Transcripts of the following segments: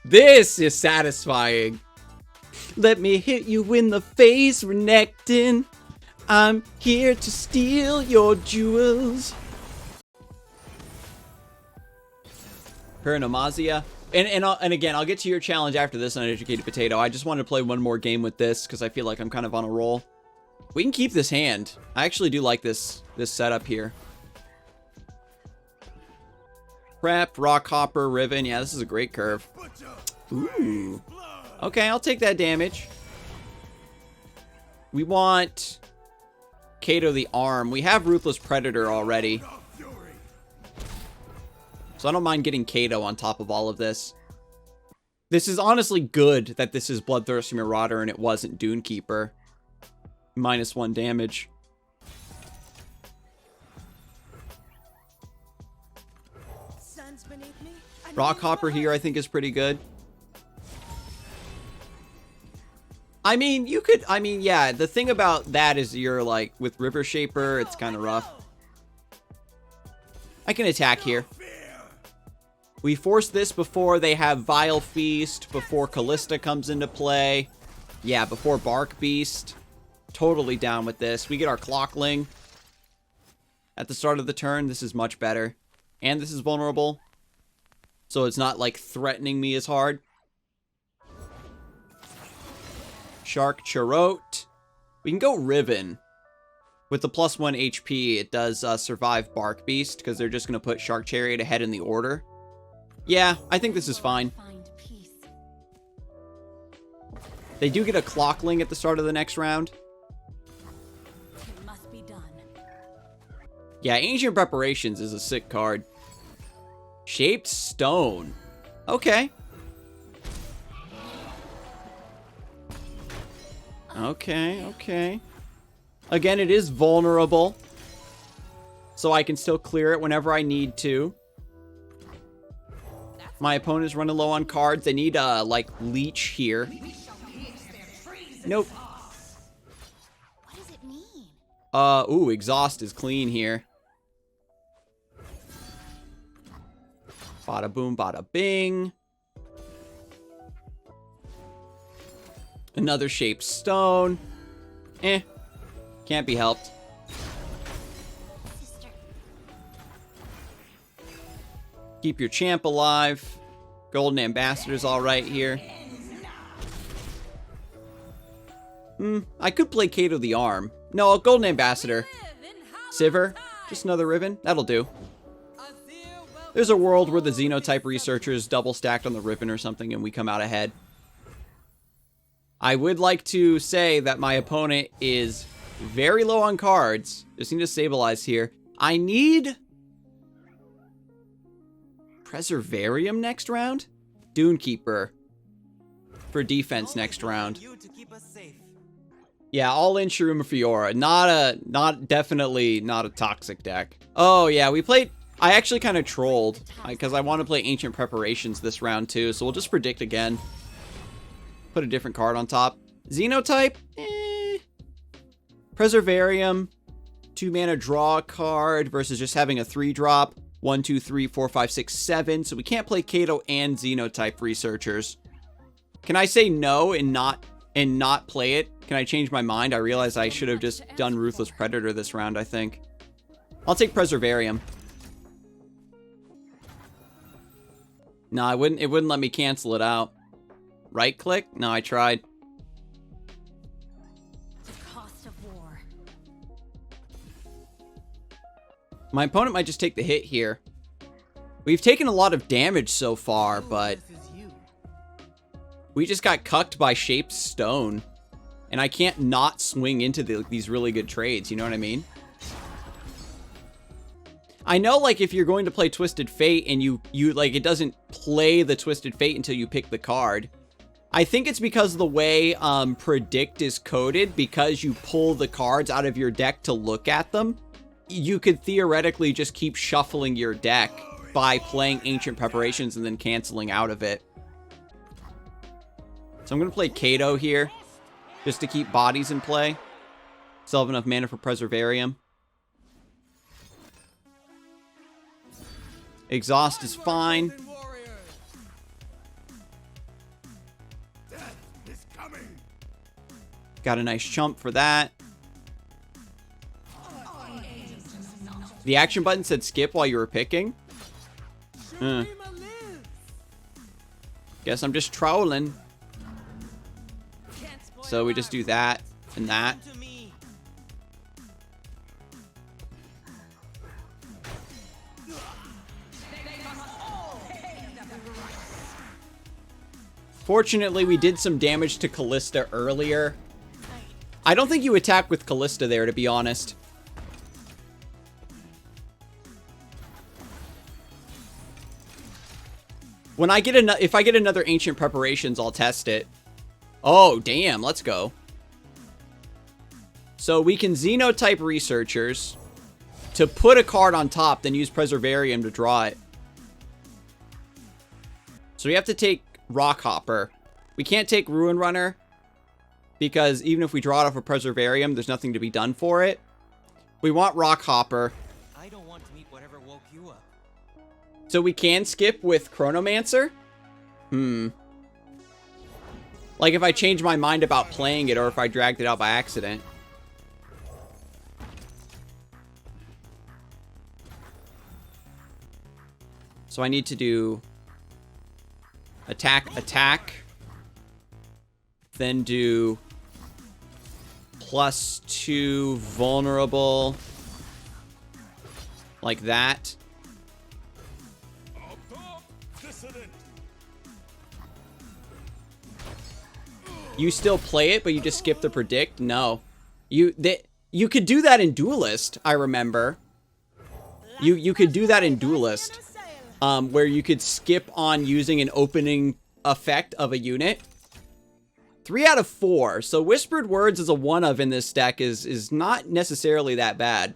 This is satisfying. Let me hit you in the face, Renekton. I'm here to steal your jewels. Peronomazia. And again, I'll get to your challenge after this, Uneducated Potato. I just wanted to play one more game with this because I feel like I'm kind of on a roll. We can keep this hand. I actually do like this setup here. Prep, Rock Hopper, Riven. Yeah, this is a great curve. Ooh. Okay, I'll take that damage. We want Kato the Arm. We have Ruthless Predator already. So I don't mind getting Kato on top of all of this. This is honestly good that this is Bloodthirsty Marauder and it wasn't Dunekeeper. -1 damage. Rock Hopper here I think is pretty good. I mean, you could, yeah, the thing about that is you're like, with River Shaper, it's kind of rough. I can attack here. We force this before they have Vile Feast, before Kalista comes into play. Yeah, before Bark Beast. Totally down with this. We get our Clockling at the start of the turn. This is much better. And this is vulnerable. So it's not like threatening me as hard. Shark Charote. We can go Riven. With the +1 HP, it does survive Bark Beast because they're just going to put Shark Chariot ahead in the order. Yeah, I think this is fine. They do get a Clockling at the start of the next round. Yeah, Ancient Preparations is a sick card. Shaped Stone. Okay. Okay. Again, it is vulnerable. So I can still clear it whenever I need to. My opponent's running low on cards. They need, like, Leech here. Nope. What does it mean? Ooh, Exhaust is clean here. Bada boom, bada bing. Another Shaped Stone. Can't be helped. Sister. Keep your champ alive. Golden Ambassador's alright here. I could play Kato the Arm. No, Golden Ambassador. Sivir. Just another Riven. That'll do. There's a world where the Xenotype researchers double stacked on the Riven or something and we come out ahead. I would like to say that my opponent is very low on cards. Just need to stabilize here. I need Preservarium next round? Dunekeeper for defense next round. Yeah, all in Shurima Fiora. Definitely not a toxic deck. Oh yeah, we played... I actually kind of trolled because I want to play Ancient Preparations this round too, so we'll just predict again. Put a different card on top. Xenotype? Preservarium. 2-mana draw card versus just having a 3-drop. 1, 2, 3, 4, 5, 6, 7. So we can't play Kato and Xenotype researchers. Can I say no and not play it? Can I change my mind? I realize I should have just done Ruthless Predator this round, I think. I'll take Preservarium. No, it wouldn't let me cancel it out. Right click? No, I tried. The cost of war. My opponent might just take the hit here. We've taken a lot of damage so far, but we just got cucked by Shaped Stone. And I can't not swing into these really good trades, you know what I mean? I know, like, if you're going to play Twisted Fate and you like, it doesn't play the Twisted Fate until you pick the card. I think it's because of the way Predict is coded, because you pull the cards out of your deck to look at them. You could theoretically just keep shuffling your deck by playing Ancient Preparations and then canceling out of it. So I'm going to play Kato here, just to keep bodies in play. Still have enough mana for Preservarium. Exhaust is fine. Got a nice chump for that. The action button said skip while you were picking. Guess I'm just trolling. So we just do that and that. Fortunately, we did some damage to Kalista earlier. I don't think you attack with Kalista there, to be honest. When I get if I get another Ancient Preparations, I'll test it. Oh, damn, let's go. So we can Xenotype Researchers to put a card on top, then use Preservarium to draw it. So we have to take Rockhopper. We can't take Ruin Runner, because even if we draw it off a Preservarium, there's nothing to be done for it. We want Rockhopper. I don't want to meet whatever woke you up. So we can skip with Chronomancer? Like if I change my mind about playing it, or if I dragged it out by accident. So I need to do attack, attack. Then do +2 vulnerable. Like that. You still play it, but you just skip the predict? No. You could do that in Duelist, I remember. You could do that in Duelist. Where you could skip on using an opening effect of a unit. 3 out of 4. So Whispered Words as a 1-of in this deck is not necessarily that bad.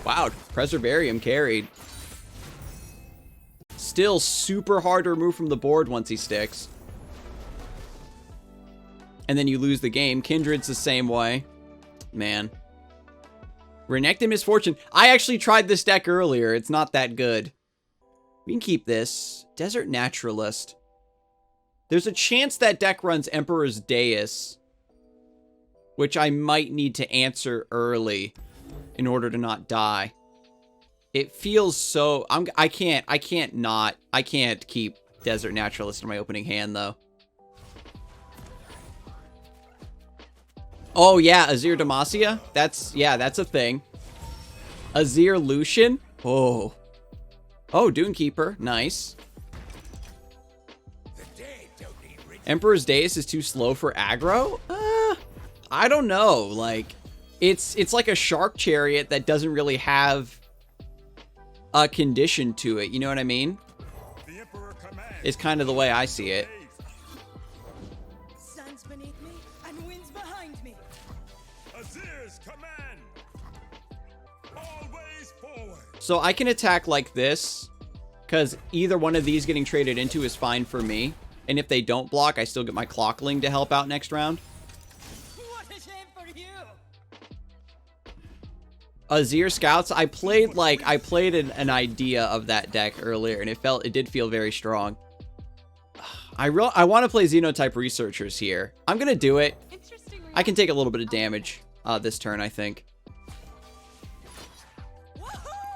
Wow, Preservarium carried. Still super hard to remove from the board once he sticks. And then you lose the game. Kindred's the same way. Man. Renekton Misfortune. I actually tried this deck earlier. It's not that good. We can keep this. Desert Naturalist. There's a chance that deck runs Emperor's Deus, which I might need to answer early in order to not die. It feels so... I can't keep Desert Naturalist in my opening hand, though. Oh, yeah, Azir Demacia? That's a thing. Azir Lucian? Oh. Oh, Dunekeeper. Nice. Emperor's Deus is too slow for aggro? I don't know. Like, it's like a Shark Chariot that doesn't really have a condition to it. You know what I mean? It's kind of the way I see it. Sun's beneath me and winds behind me. Azir's command. Always forward. So I can attack like this, because either one of these getting traded into is fine for me. And if they don't block, I still get my Clockling to help out next round. What a shame for you. Azir Scouts, I played an idea of that deck earlier, and it did feel very strong. I want to play Xenotype Researchers here. I'm gonna do it. I can take a little bit of damage this turn, I think.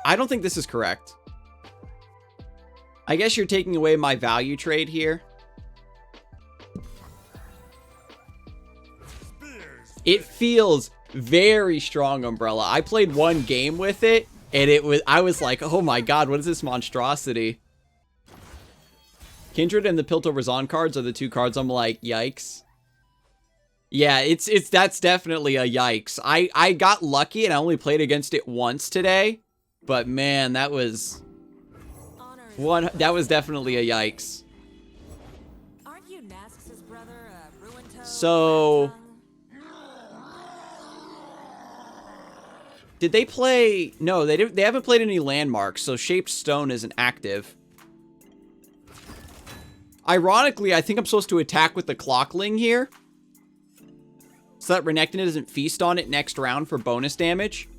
I don't think this is correct. I guess you're taking away my value trade here. It feels very strong, Umbrella. I played one game with it, and I was like, oh my god, what is this monstrosity? Kindred and the Piltover Zon cards are the two cards I'm like, yikes. Yeah, that's definitely a yikes. I got lucky and I only played against it once today, but man, that was definitely a yikes. Aren't you Nasus's brother, Runeterra? So did they play? No, they haven't played any landmarks, so Shaped Stone isn't active. Ironically, I think I'm supposed to attack with the Clockling here, so that Renekton doesn't feast on it next round for bonus damage.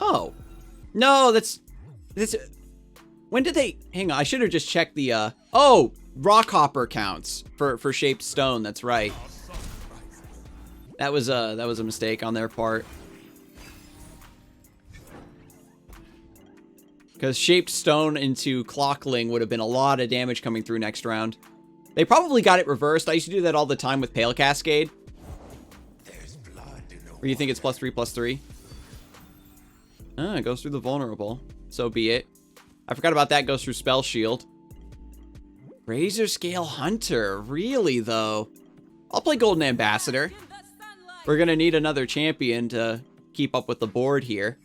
Oh. No, that's... When did they... Hang on, I should have just checked the... Oh! Rockhopper counts for shaped stone, that's right. That was a mistake on their part. Because shaped stone into clockling would have been a lot of damage coming through next round. They probably got it reversed. I used to do that all the time with Pale Cascade. Or you think it's +3/+3? Ah, it goes through the vulnerable. So be it. I forgot about that. Goes through Spell Shield. Razor Scale Hunter. Really, though? I'll play Golden Ambassador. We're going to need another champion to keep up with the board here.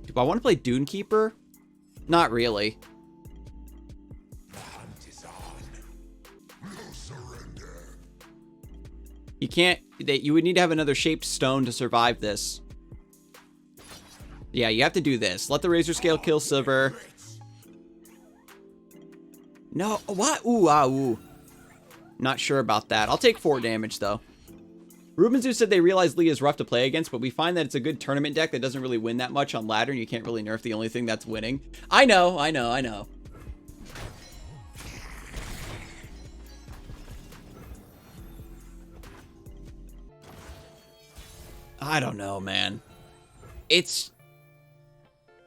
Do I want to play Dunekeeper? Not really. The hunt is on. No surrender. You can't... You would need to have another shaped stone to survive this. Yeah, you have to do this. Let the Razor Scale kill Sivir. No, what? Ooh, ah, ooh. Not sure about that. I'll take 4 damage, though. Rubenzu said they realize Lee is rough to play against, but we find that it's a good tournament deck that doesn't really win that much on ladder, and you can't really nerf the only thing that's winning. I know. I don't know, man. It's...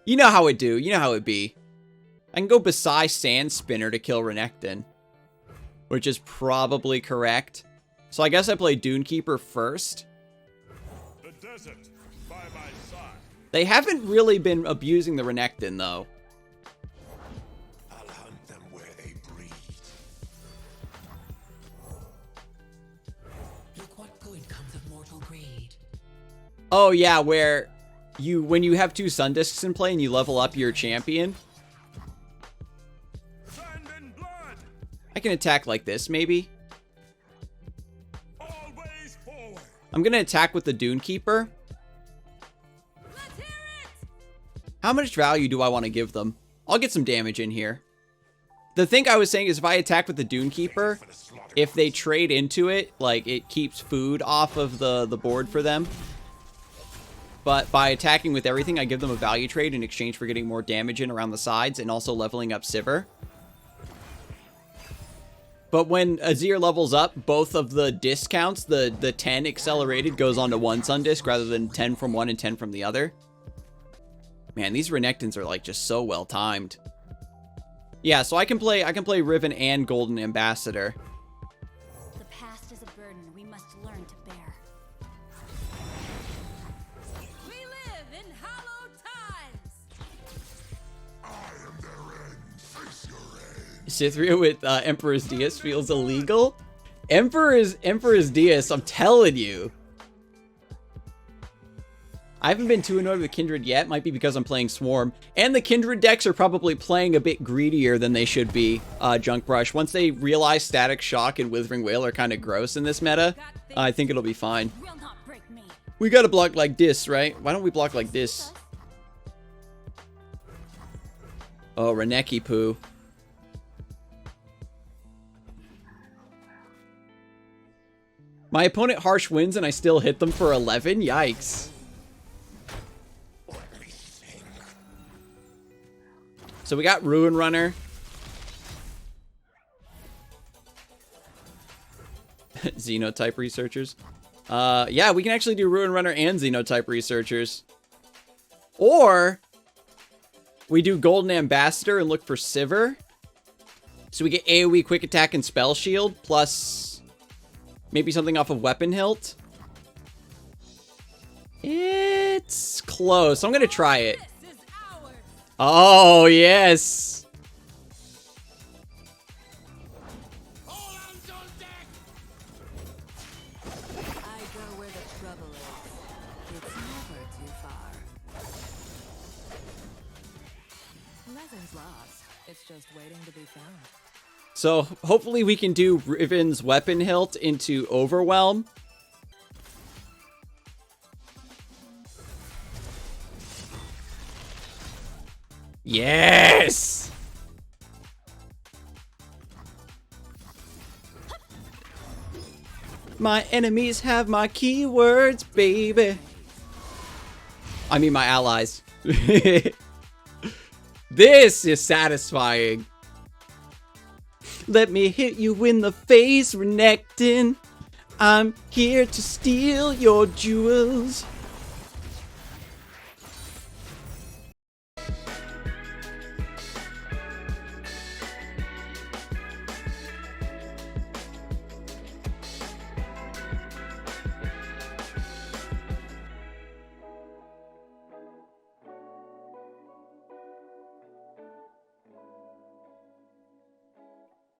You know how it do. You know how it be. I can go Besai Sand Spinner to kill Renekton, which is probably correct. So I guess I play Dunekeeper first. The desert by my side. They haven't really been abusing the Renekton, though. I'll hunt them where they breed. Look what good comes of mortal greed. Oh, yeah, where when you have 2 Sun Discs in play and you level up your champion. Sand and blood. I can attack like this, maybe. Always forward. I'm going to attack with the Dunekeeper. Let's hear it! How much value do I want to give them? I'll get some damage in here. The thing I was saying is if I attack with the Dunekeeper, if they trade into it, like, it keeps food off of the board for them. But by attacking with everything, I give them a value trade in exchange for getting more damage in around the sides and also leveling up Sivir. But when Azir levels up, both of the discounts, the 10 accelerated goes on to 1 Sun Disc rather than 10 from one and 10 from the other. Man, these Renektons are like just so well timed. Yeah, so I can play Riven and Golden Ambassador. The past is a burden we must learn to bear. We live in hallowed times! I am their end. Face your end. Cythria with Emperor's Dias feels illegal. Emperor's Dias, I'm telling you. I haven't been too annoyed with Kindred yet. Might be because I'm playing Swarm. And the Kindred decks are probably playing a bit greedier than they should be, Junk Brush. Once they realize Static Shock and Withering Wail are kind of gross in this meta, I think it'll be fine. Will not break me. We gotta block like this, right? Why don't we block like this? Oh, Reneki Poo. My opponent harsh wins and I still hit them for 11? Yikes. Let me think. So we got Ruin Runner. Xenotype researchers. Yeah, we can actually do Ruin Runner and Xenotype researchers. Or we do Golden Ambassador and look for Sivir. So we get AoE Quick Attack and Spell Shield, plus maybe something off of Weapon Hilt. It's close. I'm going to try it. This is ours! Oh, yes. All hands on deck. I go where the trouble is. It's never too far. Nothing's lost. It's just waiting to be found. So hopefully we can do Riven's Weapon Hilt into Overwhelm. Yes! My enemies have my keywords, baby. I mean, my allies. This is satisfying. Let me hit you in the face, Renekton. I'm here to steal your jewels.